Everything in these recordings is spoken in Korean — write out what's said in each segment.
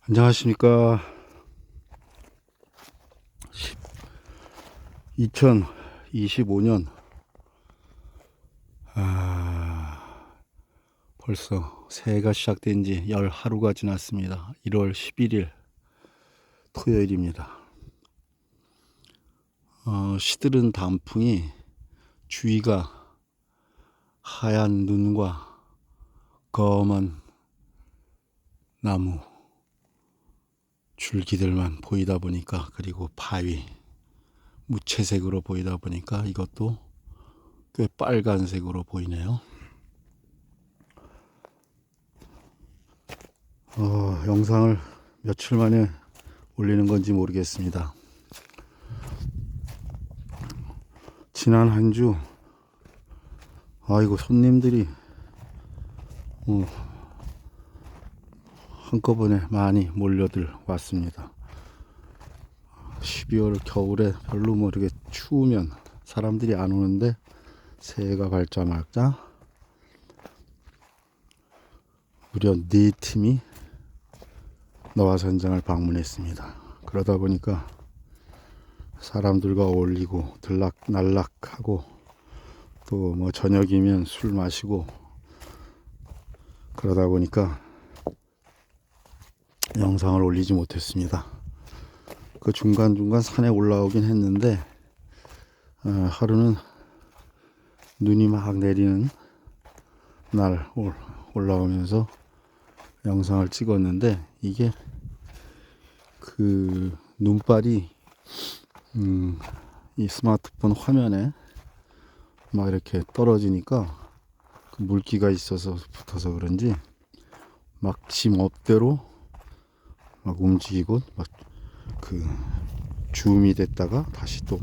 안녕하십니까. 2025년 벌써 새해가 시작된 지 열 하루가 지났습니다. 1월 11일 토요일입니다. 시들은 단풍이 주위가 하얀 눈과 검은 나무 줄기들만 보이다 보니까, 그리고 바위 무채색으로 보이다 보니까 이것도 꽤 빨간색으로 보이네요. 영상을 며칠 만에 올리는 건지 모르겠습니다. 지난 한 주 손님들이 한꺼번에 많이 몰려들 왔습니다. 12월 겨울에 별로 이렇게 추우면 사람들이 안 오는데, 새해가 밝자마자 무려 4팀이 너와선장을 방문했습니다. 그러다 보니까 사람들과 어울리고 들락날락하고, 또 저녁이면 술 마시고, 그러다 보니까 영상을 올리지 못했습니다. 그 중간중간 산에 올라오긴 했는데, 하루는 눈이 막 내리는 날 올라오면서 영상을 찍었는데, 이게 그 눈발이 이 스마트폰 화면에 막 이렇게 떨어지니까, 그 물기가 있어서 붙어서 그런지 막 지 멋대로 막 움직이고, 막 그 줌이 됐다가 다시 또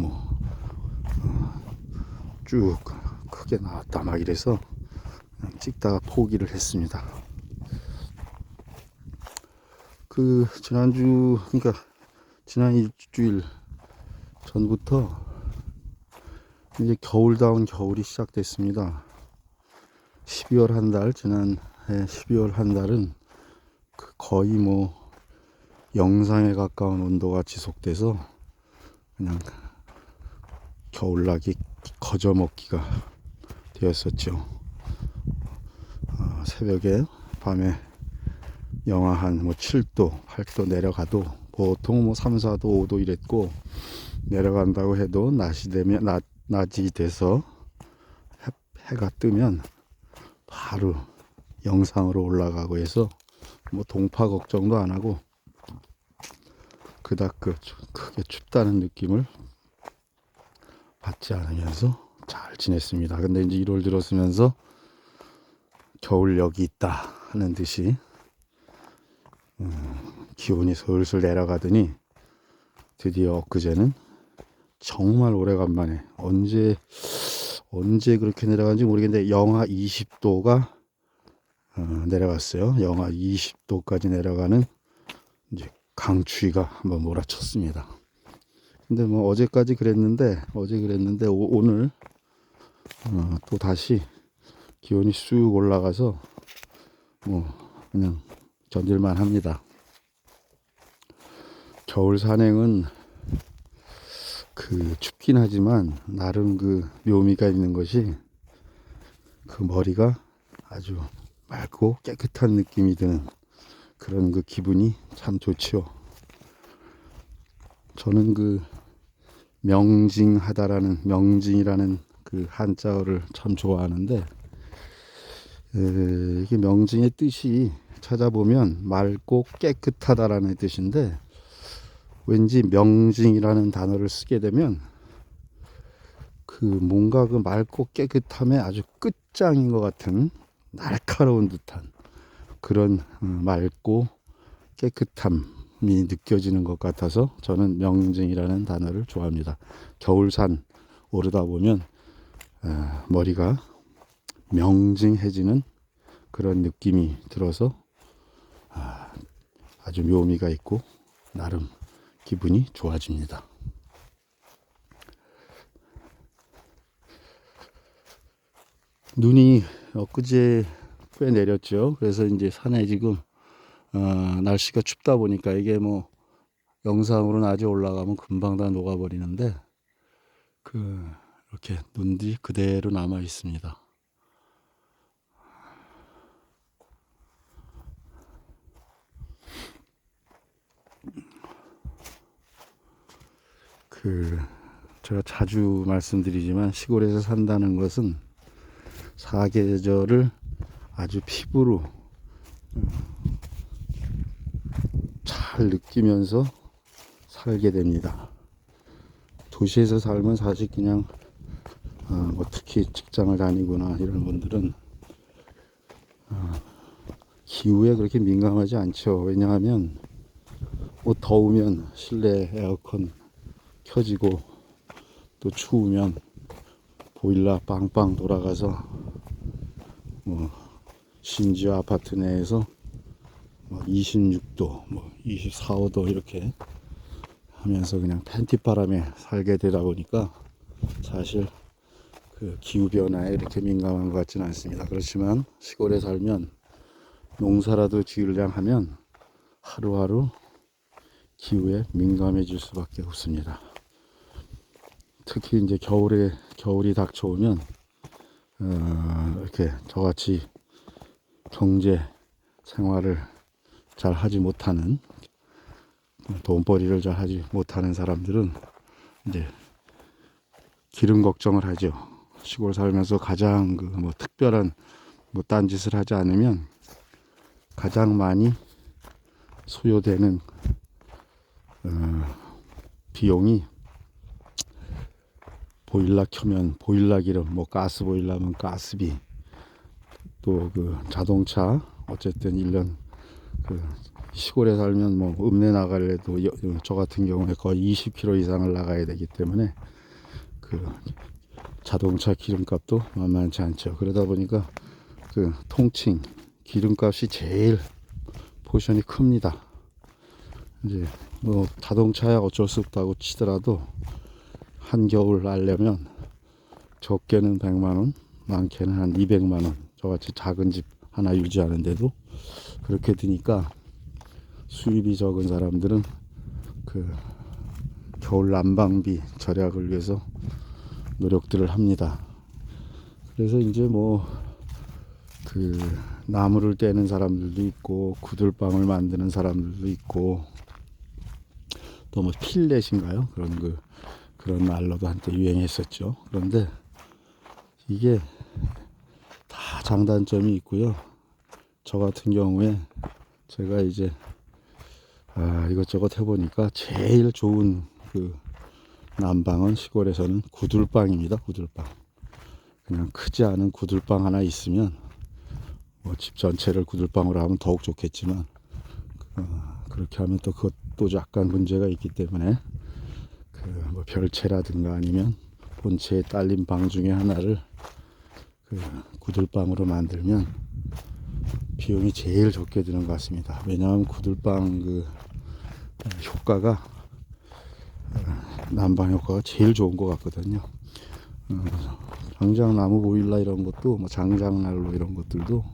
쭉 크게 나왔다 막 이래서 그냥 찍다가 포기를 했습니다. 그러니까 지난 일주일 전부터 이제 겨울다운 겨울이 시작됐습니다. 12월 한 달, 지난해 12월 한 달은 거의 영상에 가까운 온도가 지속돼서 그냥 겨울나기 거저먹기가 되었었죠. 새벽에 밤에 영하 한 7도, 8도 내려가도 보통 3, 4도, 5도 이랬고, 내려간다고 해도 낮이 돼서 해가 뜨면 바로 영상으로 올라가고 해서 동파 걱정도 안 하고 그닥 크게 춥다는 느낌을 받지 않으면서 잘 지냈습니다. 근데 이제 1월 들어서면서 겨울력이 있다 하는 듯이 기온이 슬슬 내려가더니, 드디어 엊그제는 정말 오래간만에, 언제 그렇게 내려간지 모르겠는데 영하 20도가 내려갔어요. 영하 20도까지 내려가는 이제 강추위가 한번 몰아쳤습니다. 근데 어제 그랬는데 오늘 또 다시 기온이 쑥 올라가서 그냥 견딜만 합니다. 겨울 산행은 춥긴 하지만 나름 묘미가 있는 것이, 머리가 아주 맑고 깨끗한 느낌이 드는 그런 기분이 참 좋죠. 저는 명징이라는 한자어를 참 좋아하는데, 이게 명징의 뜻이 찾아보면 맑고 깨끗하다라는 뜻인데, 왠지 명징이라는 단어를 쓰게 되면 뭔가 맑고 깨끗함의 아주 끝장인 것 같은, 날카로운 듯한 그런 맑고 깨끗함이 느껴지는 것 같아서 저는 명징이라는 단어를 좋아합니다. 겨울산 오르다 보면 머리가 명징해지는 그런 느낌이 들어서 아주 묘미가 있고 나름 기분이 좋아집니다. 눈이 엊그제 꽤 내렸죠. 그래서 이제 산에 지금 날씨가 춥다 보니까 이게 뭐 영상으로 낮에 올라가면 금방 다 녹아버리는데 이렇게 눈들이 그대로 남아 있습니다. 제가 자주 말씀드리지만 시골에서 산다는 것은 사계절을 아주 피부로 잘 느끼면서 살게 됩니다. 도시에서 살면 사실 그냥 뭐 특히 직장을 다니거나 이런 분들은 기후에 그렇게 민감하지 않죠. 왜냐하면 뭐 더우면 실내 에어컨 켜지고 또 추우면 보일러 빵빵 돌아가서 뭐 심지어 아파트 내에서 뭐 26도, 뭐 24, 5도 이렇게 하면서 그냥 팬티바람에 살게 되다 보니까 사실 기후 변화에 이렇게 민감한 것 같지는 않습니다. 그렇지만 시골에 살면 농사라도 지으려 하면 하루하루 기후에 민감해질 수밖에 없습니다. 특히 이제 겨울이 닥쳐오면 이렇게 저같이 경제 생활을 잘 하지 못하는, 돈벌이를 잘 하지 못하는 사람들은 이제 기름 걱정을 하죠. 시골 살면서 가장 뭐 특별한 뭐 딴짓을 하지 않으면 가장 많이 소요되는 비용이 보일러 켜면 보일러 기름, 뭐 가스 보일러면 가스비, 또 자동차 어쨌든 1년 시골에 살면 뭐 읍내 나갈래도 저 같은 경우에 거의 20km 이상을 나가야 되기 때문에 자동차 기름값도 만만치 않죠. 그러다 보니까 통칭 기름값이 제일 포션이 큽니다. 이제 뭐 자동차야 어쩔 수 없다고 치더라도 한겨울 날려면 적게는 100만원, 많게는 한 200만원, 저같이 작은 집 하나 유지하는데도 그렇게 드니까 수입이 적은 사람들은 겨울 난방비 절약을 위해서 노력들을 합니다. 그래서 이제 뭐 나무를 떼는 사람들도 있고 구들방을 만드는 사람들도 있고 또 뭐 필렛인가요? 그런 말로도 한때 유행했었죠. 그런데 이게 다 장단점이 있고요. 저 같은 경우에 제가 이제 이것저것 해보니까 제일 좋은 난방은 시골에서는 구들방입니다. 구들방. 그냥 크지 않은 구들방 하나 있으면 뭐 집 전체를 구들방으로 하면 더욱 좋겠지만 그렇게 하면 또 그것도 약간 문제가 있기 때문에 뭐 별채라든가 아니면 본체에 딸린 방 중에 하나를 구들방으로 만들면 비용이 제일 적게 드는 것 같습니다. 왜냐하면 구들방 효과가 난방 효과가 제일 좋은 것 같거든요. 당장 나무 보일러 이런 것도 뭐 장작난로 이런 것들도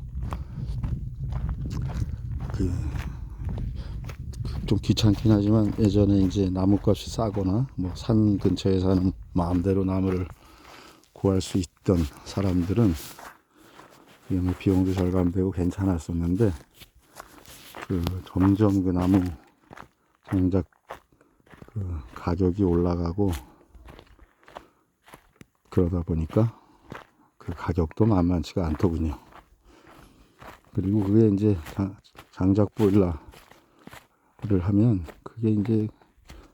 좀 귀찮긴 하지만 예전에 이제 나무값이 싸거나 뭐 산 근처에 사는 마음대로 나무를 구할 수 있던 사람들은 뭐 비용도 절감되고 괜찮았었는데 점점 나무 장작 가격이 올라가고 그러다 보니까 가격도 만만치가 않더군요. 그리고 그게 이제 장작 보일러를 하면 그게 이제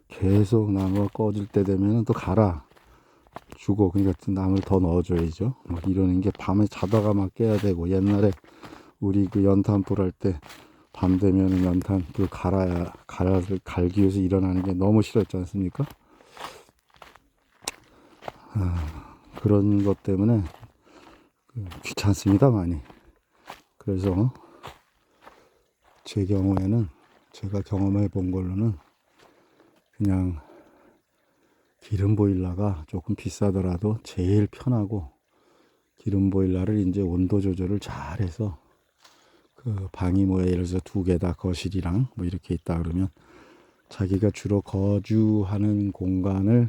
계속 나무가 꺼질 때 되면 또 갈아 주고, 그러니까 나무를 더 넣어줘야죠. 뭐 이러는 게 밤에 자다가 막 깨야 되고, 옛날에 우리 연탄불 할 때 밤 되면 연탄불 갈기 위해서 일어나는 게 너무 싫었지 않습니까? 그런 것 때문에 귀찮습니다, 많이. 그래서 제 경우에는 제가 경험해 본 걸로는 그냥 기름 보일러가 조금 비싸더라도 제일 편하고, 기름 보일러를 이제 온도 조절을 잘 해서 그 방이 뭐 예를 들어서 2개다 거실이랑 뭐 이렇게 있다 그러면 자기가 주로 거주하는 공간을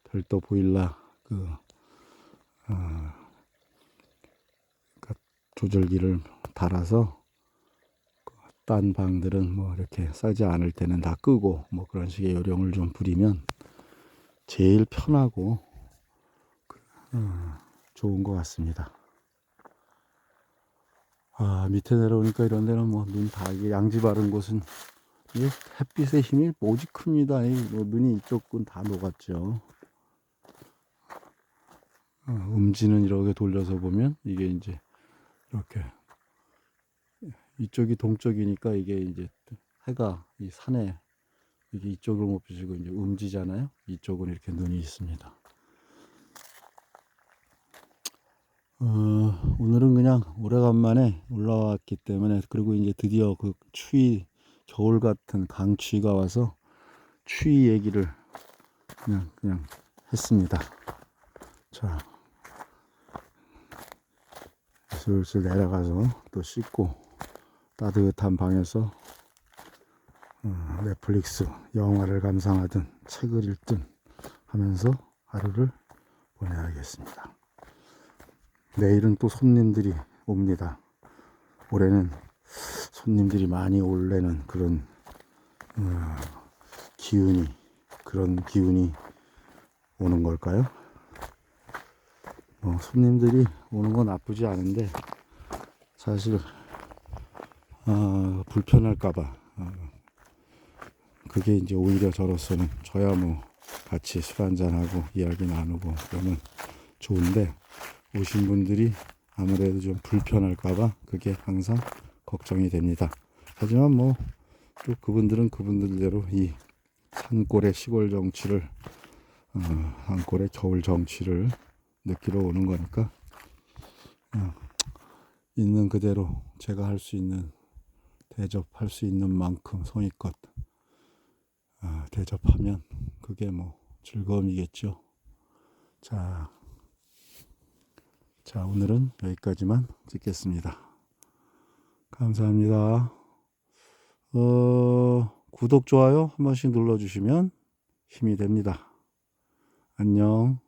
별도 보일러 그러니까 조절기를 달아서 딴 방들은 뭐 이렇게 쓰지 않을 때는 다 끄고 뭐 그런 식의 요령을 좀 부리면 제일 편하고 좋은 것 같습니다. 밑에 내려오니까 이런 데는 뭐 눈 다 이게 양지 바른 곳은 이게 햇빛의 힘이 오직 큽니다. 뭐 눈이 이쪽은 다 녹았죠. 음지는 이렇게 돌려서 보면 이게 이제 이렇게 이쪽이 동쪽이니까 이게 이제 해가 이 산에 이게 이쪽으로 못 비치고 이제 음지잖아요. 이쪽은 이렇게 눈이 있습니다. 오늘은 그냥 오래간만에 올라왔기 때문에 그리고 이제 드디어 그 추위 겨울 같은 강추위가 와서 추위 얘기를 그냥 했습니다. 자, 슬슬 내려가서 또 씻고 따뜻한 방에서 넷플릭스 영화를 감상하든 책을 읽든 하면서 하루를 보내야겠습니다. 내일은 또 손님들이 옵니다. 올해는 손님들이 많이 올래는 그런 그런 기운이 오는 걸까요? 손님들이 오는 건 나쁘지 않은데 사실 불편할까봐 그게 이제 오히려 저로서는 저야 뭐 같이 술 한잔하고 이야기 나누고 그러면 좋은데 오신 분들이 아무래도 좀 불편할까봐 그게 항상 걱정이 됩니다. 하지만 뭐 또 그분들은 그분들대로 이 산골의 시골 정치를 산골의 겨울 정치를 느끼러 오는 거니까 있는 그대로 제가 할 수 있는 대접할 수 있는 만큼 성의껏 대접하면 그게 뭐 즐거움이겠죠. 자 오늘은 여기까지만 찍겠습니다. 감사합니다. 구독, 좋아요 한 번씩 눌러주시면 힘이 됩니다. 안녕.